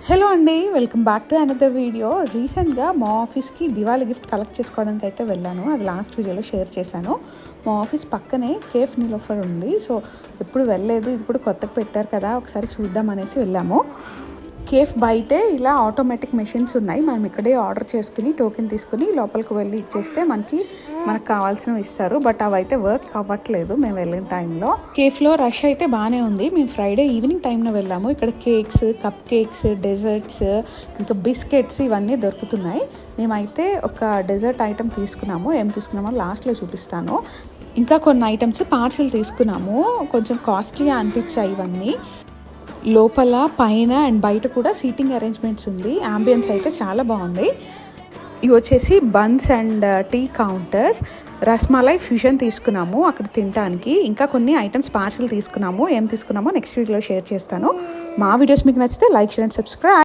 Hello అండి, welcome back to another video. రీసెంట్గా మా ఆఫీస్కి దివాళీ గిఫ్ట్ కలెక్ట్ చేసుకోవడానికి అయితే వెళ్ళాను. అది లాస్ట్ వీడియోలో షేర్ చేశాను. మా ఆఫీస్ పక్కనే కేఫ్ నీలోఫర్ ఉంది. సో ఎప్పుడు వెళ్ళలేదు, ఇది కూడా కొత్తగా పెట్టారు కదా, ఒకసారి చూద్దాం అనేసి వెళ్ళాము. కేఫ్ బయటే ఇలా ఆటోమేటిక్ మెషిన్స్ ఉన్నాయి. మనం ఇక్కడే ఆర్డర్ చేసుకుని టోకెన్ తీసుకుని లోపలికి వెళ్ళి ఇచ్చేస్తే మనకు కావాల్సినవి ఇస్తారు. బట్ అవి అయితే వర్క్ అవ్వట్లేదు మేము వెళ్ళిన టైంలో. కేఫ్లో రష్ అయితే బాగానే ఉంది. మేము ఫ్రైడే ఈవినింగ్ టైంలో వెళ్ళాము. ఇక్కడ కేక్స్, కప్ కేక్స్, డెజర్ట్స్, ఇంకా బిస్కెట్స్ ఇవన్నీ దొరుకుతున్నాయి. మేమైతే ఒక డెజర్ట్ ఐటెం తీసుకున్నాము. ఏం తీసుకున్నామో లాస్ట్లో చూపిస్తాను. ఇంకా కొన్ని ఐటమ్స్ పార్సిల్ తీసుకున్నాము. కొంచెం కాస్ట్లీగా అనిపించాయి ఇవన్నీ. లోపల, పైన అండ్ బయట కూడా సీటింగ్ అరేంజ్మెంట్స్ ఉంది. అంబియన్స్ అయితే చాలా బాగుంది. ఇవి వచ్చేసి buns and tea counter. Rasmalai fusion తీసుకున్నాము అక్కడ తినడానికి. ఇంకా కొన్ని ఐటమ్స్ పార్సిల్ తీసుకున్నాము. ఏం తీసుకున్నామో నెక్స్ట్ వీడియోలో షేర్ చేస్తాను. మా వీడియోస్ మీకు నచ్చితే లైక్, షేర్ అండ్ సబ్స్క్రైబ్.